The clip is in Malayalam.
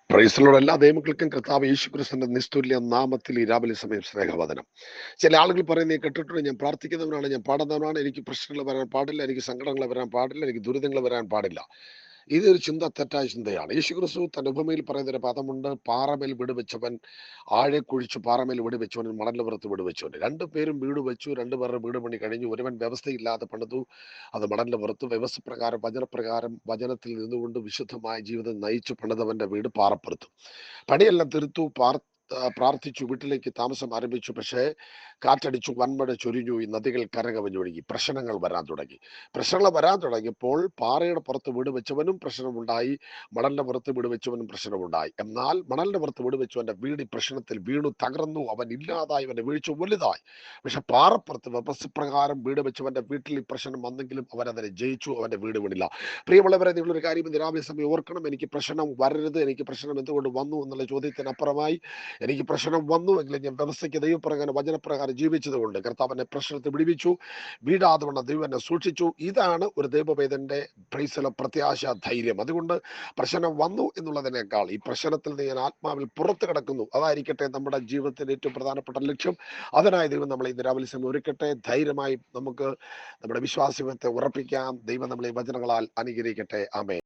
പ്രൈസിലുള്ള എല്ലാ ദൈവങ്ങൾക്കും കർത്താവ് യേശുക്രിസ്തുവിന്റെ നിസ്തുല്യ നാമത്തിൽ ഈ രാവിലെ സമയം സ്നേഹവദനം. ചില ആളുകൾ പറയുന്നത് കേട്ടിട്ടുണ്ട്, ഞാൻ പ്രാർത്ഥിക്കുന്നവനാണ്, ഞാൻ പാടുന്നവനാണ്, എനിക്ക് പ്രശ്നങ്ങൾ വരാൻ പാടില്ല, എനിക്ക് സങ്കടങ്ങൾ വരാൻ പാടില്ല, എനിക്ക് ദുരിതങ്ങൾ വരാൻ പാടില്ല. ഇതൊരു ചിന്ത, തെറ്റായ ചിന്തയാണ്. യേശുക്രിസ്തു തന്റെ ഉപമയിൽ പറയുന്നൊരു പദമുണ്ട്, പാറമേൽ വീട് വെച്ചവൻ ആഴെ കുഴിച്ചു, പാറമേൽ വീട് വെച്ചവൻ മണലിന്റെ പുറത്ത് വീട് വെച്ചവൻ. രണ്ടുപേരും വീട് വെച്ചു, രണ്ടുപേരുടെ വീട് പണി കഴിഞ്ഞു. ഒരുവൻ വ്യവസ്ഥയില്ലാതെ പണിതു, അത് മണലിന്റെ പുറത്ത്. വ്യവസ്ഥ പ്രകാരം, വചനപ്രകാരം, വചനത്തിൽ നിന്നുകൊണ്ട് വിശുദ്ധമായ ജീവിതം നയിച്ചു പണിതവന്റെ വീട് പാറപ്പുറത്ത്. പണിയെല്ലാം തീർത്തു, പ്രാർത്ഥിച്ചു, വീട്ടിലേക്ക് താമസം ആരംഭിച്ചു. പക്ഷേ കാറ്റടിച്ചു, വൻമഴ ചൊരിഞ്ഞു, ഈ നദികൾ കരകവിഞ്ഞൊഴുകി, പ്രശ്നങ്ങൾ വരാൻ തുടങ്ങി. പ്രശ്നങ്ങൾ വരാൻ തുടങ്ങിയപ്പോൾ പാറയുടെ പുറത്ത് വീട് വെച്ചവനും പ്രശ്നമുണ്ടായി, മണലിന്റെ പുറത്ത് വീട് വെച്ചവനും പ്രശ്നമുണ്ടായി. എന്നാൽ മണലിന്റെ പുറത്ത് വീട് വെച്ചവന്റെ വീട് ഈ പ്രശ്നത്തിൽ വീണു, തകർന്നു, അവൻ ഇല്ലാതായി, അവന്റെ വീഴ്ച വലുതായി. പക്ഷെ പാറപ്പുറത്ത് വ്യവസ്ഥപ്രകാരം വീട് വെച്ചവന്റെ വീട്ടിൽ ഈ പ്രശ്നം വന്നെങ്കിലും അവൻ അതിനെ ജയിച്ചു, അവന്റെ വീട് വീണില്ല. പ്രിയമുള്ളവരെ, നിങ്ങളൊരു കാര്യം രാവിലെ സമയം ഓർക്കണം, എനിക്ക് പ്രശ്നം വരരുത്, എനിക്ക് പ്രശ്നം എന്തുകൊണ്ട് വന്നു എന്നുള്ള ചോദ്യത്തിനപ്പുറമായി എനിക്ക് പ്രശ്നം വന്നു എങ്കിലും ഞാൻ വ്യവസ്ഥയ്ക്ക് ദൈവപ്രകാരം, വചനപ്രകാരം ജീവിച്ചത് കൊണ്ട് കർത്താവിനെ പ്രശ്നത്തെ വിടുവിച്ചു, വീടാതെ വണ്ണം ദൈവം എന്നെ സൂക്ഷിച്ചു. ഇതാണ് ഒരു ദൈവവേദന്റെ പ്രൈസിലെ പ്രത്യാശ, ധൈര്യം. അതുകൊണ്ട് പ്രശ്നം വന്നു എന്നുള്ളതിനേക്കാൾ ഈ പ്രശ്നത്തിൽ നിന്ന് ഞാൻ ആത്മാവിൽ പുറത്ത് കിടക്കുന്നു, അതായിരിക്കട്ടെ നമ്മുടെ ജീവിതത്തിന്റെ ഏറ്റവും പ്രധാനപ്പെട്ട ലക്ഷ്യം. അതിനായി ദൈവം നമ്മളെ ഇന്ന് രാവിലെ സമയം ഒരുക്കട്ടെ. ധൈര്യമായി നമുക്ക് നമ്മുടെ വിശ്വാസത്തെ ഉറപ്പിക്കാം. ദൈവം നമ്മളെ വചനങ്ങളാൽ അനുഗ്രഹിക്കട്ടെ. ആമേൻ.